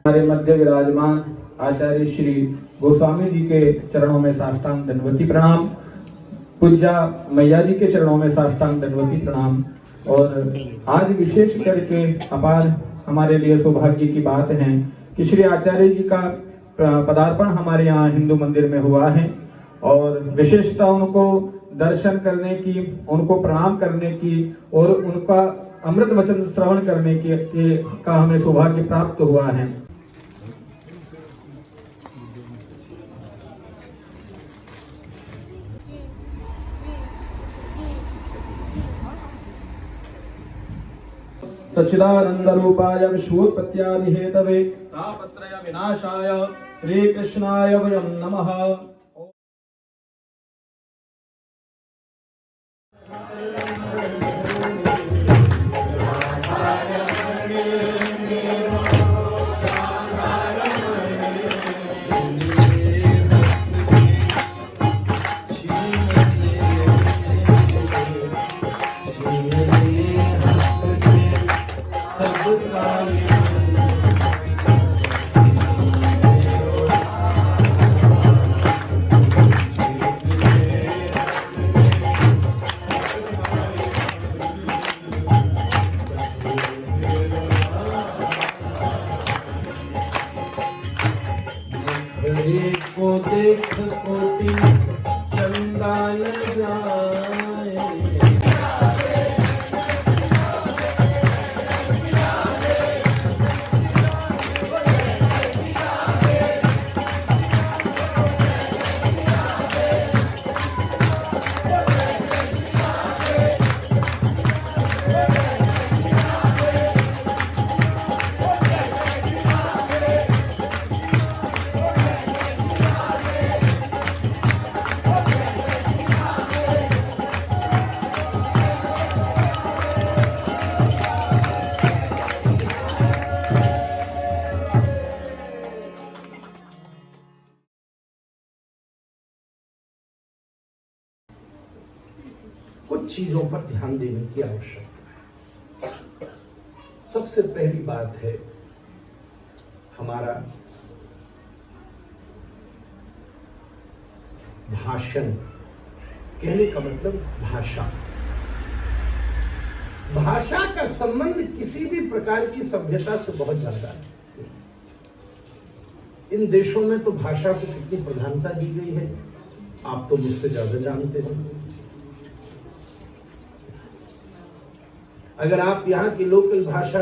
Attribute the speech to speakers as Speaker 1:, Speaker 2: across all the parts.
Speaker 1: हमारे मध्य विराजमान आचार्य श्री गोस्वामी जी के चरणों में साष्टांग दंडवती प्रणाम, पूज्या मैया जी के चरणों में साष्टांग दंडवती प्रणाम। और आज विशेष करके अपार हमारे लिए सौभाग्य की बात है कि श्री आचार्य जी का पदार्पण हमारे यहाँ हिंदू मंदिर में हुआ है और विशेषता उनको दर्शन करने की, उनको प्रणाम करने की और उनका अमृत वचन श्रवण करने का हमें सौभाग्य प्राप्त हुआ है। सच्चिदानंद रूपाय विश्वोत्पत्त्यादि हेतवे तापत्रय विनाशाय श्री कृष्णाय वयं नमः। को देख कोटि चंदा लग जाए,
Speaker 2: कुछ चीजों पर ध्यान देने की आवश्यकता है। सबसे पहली बात है हमारा भाषण। कहने का मतलब भाषा। भाषा का संबंध किसी भी प्रकार की सभ्यता से बहुत ज्यादा है। इन देशों में तो भाषा को कितनी प्रधानता दी गई है आप तो मुझसे ज्यादा जानते हैं। अगर आप यहाँ की लोकल भाषा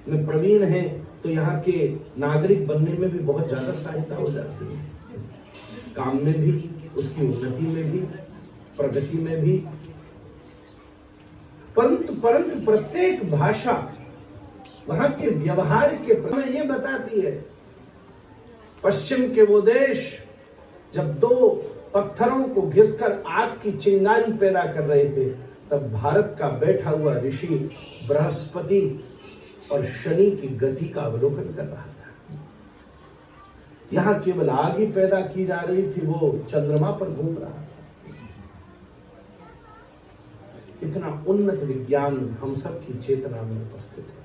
Speaker 2: में प्रवीण हैं तो यहाँ के नागरिक बनने में भी बहुत ज्यादा सहायता हो जाती है, काम में भी, उसकी उन्नति में भी, प्रगति में भी। परंतु प्रत्येक भाषा वहां के व्यवहार के प्रति ये बताती है। पश्चिम के वो देश जब दो पत्थरों को घिसकर आग की चिंगारी पैदा कर रहे थे तब भारत का बैठा हुआ ऋषि बृहस्पति और शनि की गति का अवलोकन कर रहा था। यहां केवल आग ही पैदा की जा रही थी, वो चंद्रमा पर घूम रहा था। इतना उन्नत विज्ञान हम सब की चेतना में उपस्थित है।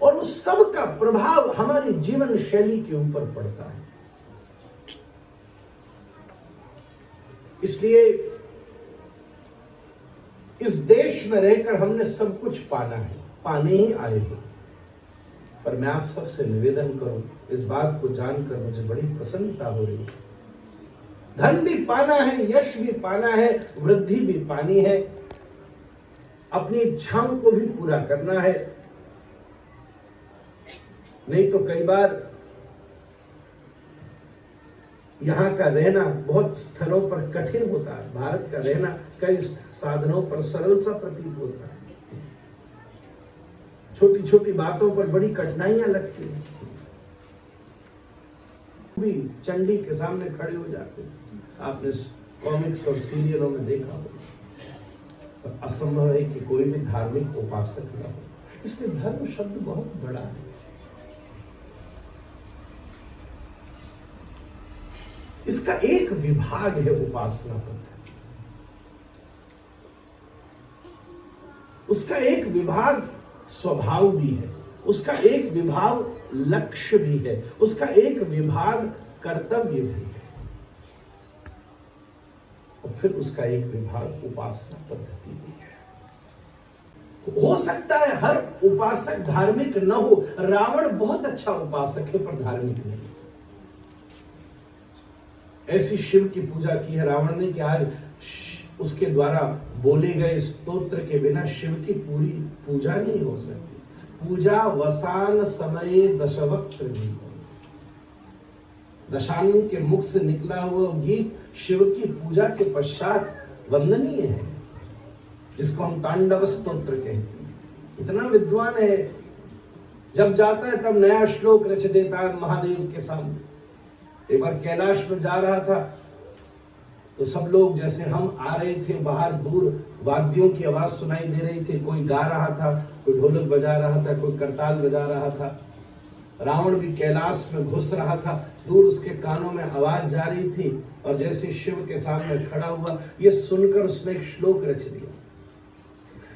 Speaker 2: और उस सब का प्रभाव हमारी जीवन शैली के ऊपर पड़ता है। इसलिए इस देश में रहकर हमने सब कुछ पाना है, पाने ही आए हैं। पर मैं आप सबसे निवेदन करूं, इस बात को जानकर मुझे बड़ी प्रसन्नता हो रही है। धन भी पाना है, यश भी पाना है, वृद्धि भी पानी है, अपनी इच्छाओं को भी पूरा करना है। नहीं तो कई बार यहां का रहना बहुत स्थलों पर कठिन होता है। भारत का रहना कई साधनों पर सरल सा प्रतीत होता है। छोटी छोटी बातों पर बड़ी कठिनाइयां लगती हैं। भी चंडी के सामने खड़े हो जाते हैं। आपने कॉमिक्स और सीरियलों में देखा होगा। असंभव है कि कोई भी धार्मिक उपासक न हो। इसलिए धर्म शब्द बहुत बड़ा है। इसका एक विभाग है उपासना पद्धति, उसका एक विभाग स्वभाव भी है, उसका एक विभाग लक्ष्य भी है, उसका एक विभाग कर्तव्य भी है, और फिर उसका एक विभाग उपासना पद्धति भी है। हो सकता है हर उपासक धार्मिक न हो। रावण बहुत अच्छा उपासक है पर धार्मिक नहीं। ऐसी शिव की पूजा की है रावण ने कि आज उसके द्वारा बोले गए स्तोत्र के बिना शिव की पूरी पूजा नहीं हो सकती। पूजा वसान समय दशवक्त्र गीत, दशानन के मुख से निकला हुआ गीत शिव की पूजा के पश्चात वंदनीय है, जिसको हम तांडव स्तोत्र कहते हैं। इतना विद्वान है, जब जाता है तब नया श्लोक रच देता है महादेव के सामने। एक बार कैलाश में जा रहा था तो सब लोग, जैसे हम आ रहे थे बाहर, दूर वाद्यों की आवाज सुनाई दे रही थी। कोई गा रहा था, कोई ढोलक बजा रहा था, कोई करताल बजा रहा था। रावण भी कैलाश में घुस रहा था, दूर उसके कानों में आवाज जा रही थी, और जैसे शिव के सामने खड़ा हुआ, ये सुनकर उसने एक श्लोक रच दिया।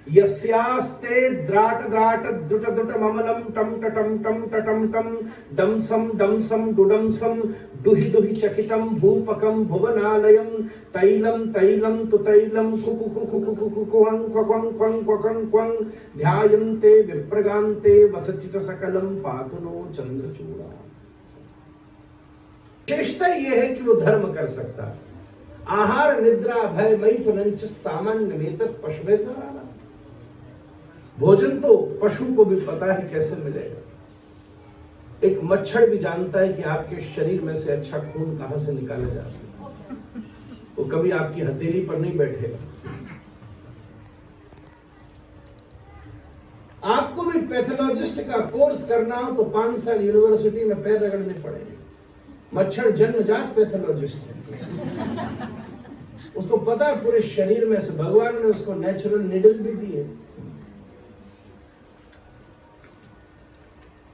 Speaker 2: यस्यास्ते द्राट द्राट द्रुट द्रुट ममलम टम टटम टम टटम टम डमसम डमसम डुडमसम दुहि दुहि चकितम भूपकम भुवनालयम तैलम तैलम तु तैलम कुकु कुकु कुकु कुकुं क्वं क्वं क्वं क्वं ध्यायन्ते विप्रगान्ते वसति च सकलम पातु नो चंद्रचूड़ा। विशेषता यह है कि वो धर्म कर सकता है। आहार निद्रा भय मैथुन सामान्य वेतक पशुवेतराना। भोजन तो पशु को भी पता है कैसे मिलेगा। एक मच्छर भी जानता है कि आपके शरीर में से अच्छा खून कहां से निकाला जा सकता है। वो कभी आपकी हथेली पर नहीं बैठेगा। आपको भी पैथोलॉजिस्ट का कोर्स करना हो तो 5 साल यूनिवर्सिटी में पैर रगड़ने पड़ेंगे। मच्छर जन्मजात पैथोलॉजिस्ट है। उसको पता पूरे शरीर में से भगवान ने उसको नेचुरल निडल भी दी है।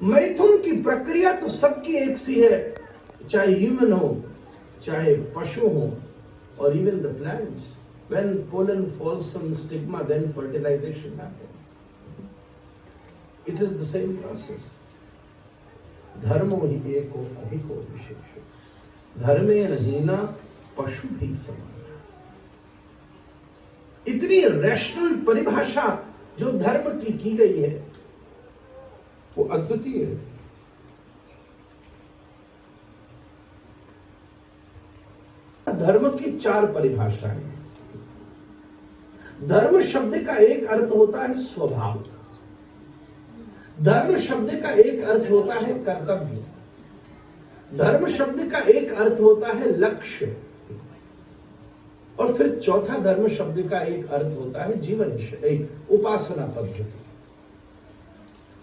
Speaker 2: मैथुन की प्रक्रिया तो सबकी एक सी है, चाहे ह्यूमन हो, चाहे पशु हो, और even the plants. When pollen falls from the stigma, then fertilization happens. It is the same process. धर्मो ही एको अधिको विशेषो धर्मेण हीना पशु भी समान। इतनी रैशनल परिभाषा जो धर्म की गई है वो अद्वितीय है। धर्म की 4 परिभाषाएं। धर्म शब्द का एक अर्थ होता है स्वभाव, धर्म शब्द का एक अर्थ होता है कर्तव्य, धर्म शब्द का एक अर्थ होता है लक्ष्य, और फिर चौथा धर्म शब्द का एक अर्थ होता है जीवन, एक उपासना पद्धति।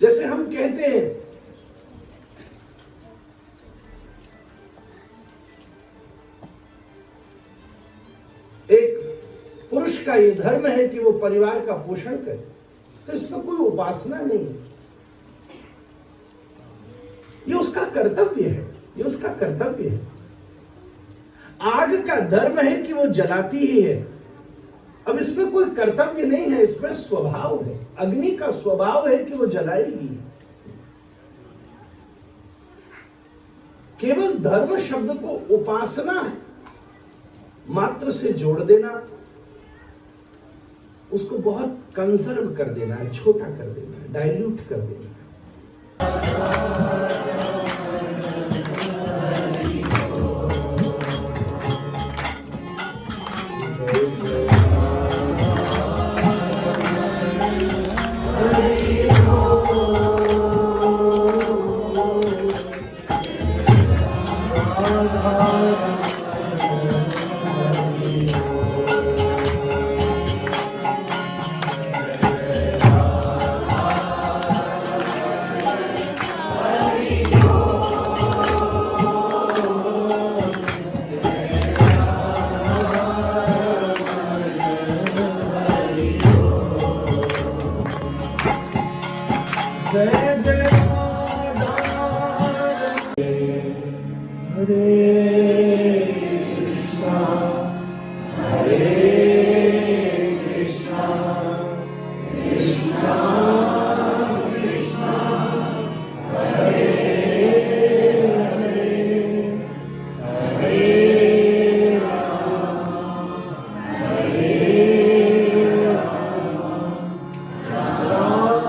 Speaker 2: जैसे हम कहते हैं एक पुरुष का ये धर्म है कि वो परिवार का पोषण करे, तो इसमें कोई उपासना नहीं, ये उसका कर्तव्य है, ये उसका कर्तव्य है। आग का धर्म है कि वो जलाती ही है। अब इसमें कोई कर्तव्य नहीं है, इसमें स्वभाव है। अग्नि का स्वभाव है कि वो जलाएगी। केवल धर्म शब्द को उपासना मात्र से जोड़ देना, उसको बहुत कंजर्व कर देना है, छोटा कर देना है, डाइल्यूट कर देना है। जय जय हरे कृष्णा हरे कृष्णा कृष्णा कृष्णा हरे हरे हरे राम हरे राम राम